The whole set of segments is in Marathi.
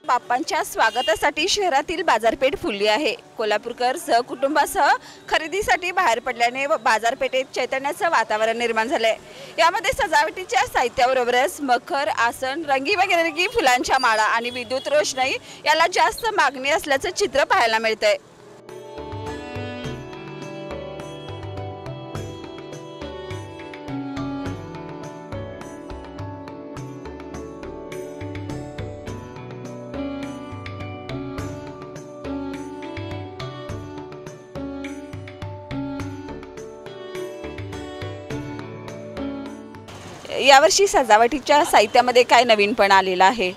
बाप्पांच्या स्वागतासाठी शहरातील बाजारपेठ फुलली आहे। कोल्हापूरकर सहकुटुंबासह खरेदीसाठी बाहेर पडल्याने बाजारपेठेत चैतन्याचं वातावरण निर्माण झाले। यामध्ये सजावटीच्या साहित्याबरोबरच मखर, आसन, रंगीबेरंगी फुलांच्या माळा आणि विद्युत रोषणाई याला जास्त मागणी असल्याचं चित्र पाहायला मिळतंय। यावर्षी सजावटीच्या साहित्यामध्ये काय नवीनपणा आलेला आहे?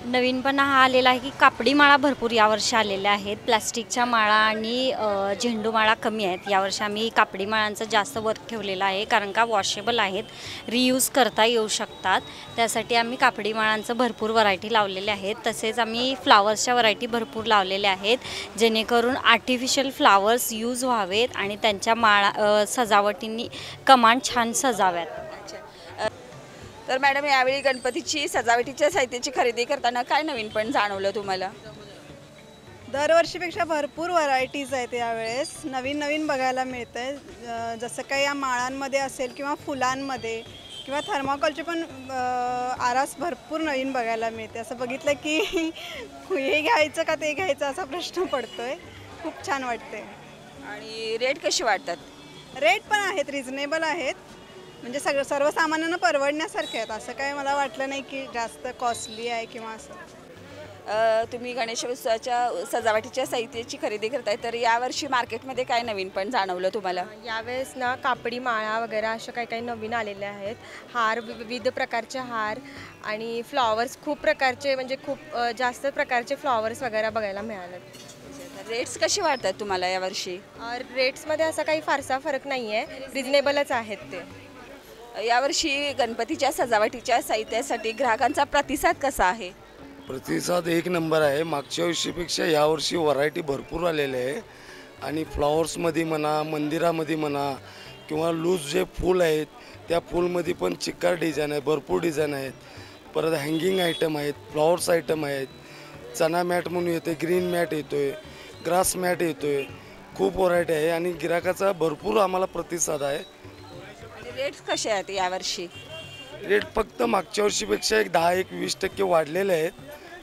नवीनपणा हा आलेला आहे की कापडी माळा भरपूर यावर्षी आलेल्या आहेत। प्लास्टिकच्या माळा आणि झेंडू माळा कमी आहेत। यावर्षी आम्ही कापडी माळांचं जास्त वर्क ठेवलेलं आहे, कारण का वॉशेबल आहेत, रियूज करता येऊ शकतात। त्यासाठी आम्ही कापडी माळांचं भरपूर व्हरायटी लावलेले आहेत। तसेच आम्ही फ्लावर्सच्या व्हरायटी भरपूर लावलेल्या आहेत, जेणेकरून आर्टिफिशियल फ्लावर्स यूज व्हावेत आणि त्यांच्या माळा सजावटींनी कमान छान सजाव्यात। तर मॅडम, यावेळी गणपतीची सजावटीच्या साहित्याची खरेदी करताना काय नवीनपण जाणवलं तुम्हाला? दरवर्षीपेक्षा भरपूर व्हरायटीज आहेत। यावेळेस नवीन नवीन बघायला मिळतंय, जसं काही या माळांमध्ये असेल किंवा फुलांमध्ये किंवा थर्माकोलचे पण आरास भरपूर नवीन बघायला मिळते। असं बघितलं की हे घ्यायचं का ते घ्यायचं असा प्रश्न पडतोय। खूप छान वाटते। आणि रेट कसे वाटतात? रेट पण आहेत, रिझनेबल आहेत, म्हणजे सर्वसामान्यांना परवडण्यासारखे आहेत। असं काय मला वाटलं नाही की जास्त कॉस्टली आहे किंवा असं। तुम्ही गणेश उत्सवाच्या सजावटीच्या साहित्याची खरेदी करताय, तर यावर्षी मार्केटमध्ये काय नवीनपण जाणवलं तुम्हाला? यावेळेस ना कापडी माळा वगैरे अशा काही काही नवीन आलेले आहेत। हार, विविध प्रकारचे हार आणि फ्लॉवर्स, खूप प्रकारचे, म्हणजे खूप जास्त प्रकारचे फ्लॉवर्स वगैरे बघायला मिळालेत। रेट्स कसे वाटतात तुम्हाला यावर्षी? रेट्समध्ये असा काही फारसा फरक नाही आहे, रिजनेबलच आहेत ते। यावर्षी गणपतीच्या सजावटीच्या साहित्यासाठी ग्राहकांचा प्रतिसाद कसा आहे? प्रतिसाद एक नंबर आहे। मागच्या वर्षीपेक्षा यावर्षी व्हरायटी भरपूर आलेली आहे आणि फ्लॉवर्समध्ये म्हणा, मंदिरामध्ये म्हणा किंवा लूज जे फूल आहेत त्या फूलमध्ये पण चिक्कार डिझाईन आहे, भरपूर डिझाईन आहेत। परत हँगिंग आयटम आहेत, फ्लॉवर्स आयटम आहेत, चना मॅट म्हणून येते, ग्रीन मॅट येतोय, ग्रास मॅट येतोय, खूप व्हरायटी आहे आणि गिराकाचा भरपूर आम्हाला प्रतिसाद आहे। रेट्स कसे आहेत यावर्षी? रेट फक्त मागच्या वर्षीपेक्षा एक 10-20% वाढलेले आहेत,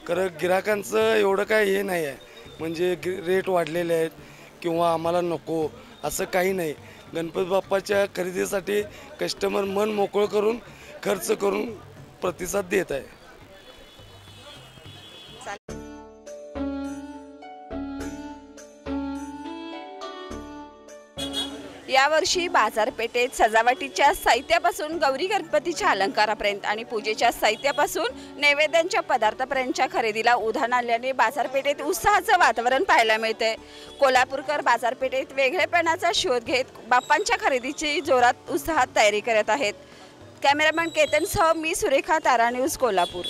कारण गिराकांचं एवढं काय हे नाही आहे, म्हणजे रेट वाढलेले आहेत किंवा आम्हाला नको असं काही नाही। गणपती बाप्पाच्या खरेदीसाठी कस्टमर मन मोकळं करून खर्च करून प्रतिसाद देत आहे। यावर्षी बाजारपेठेत सजावटीच्या साहित्यापासून गौरी गणपतीच्या अलंकारापर्यंत आणि पूजेच्या साहित्यापासून नैवेद्यांच्या पदार्थापर्यंतच्या खरेदीला उधाण आल्याने बाजारपेठेत उत्साहाचं वातावरण पाहायला मिळते। कोल्हापूरकर बाजारपेठेत वेगळेपणाचा शोध घेत बाप्पांच्या खरेदीची जोरात उत्साहात तयारी करत आहेत। कॅमेरामॅन केतनसह मी सुरेखा, तारा न्यूज, कोल्हापूर।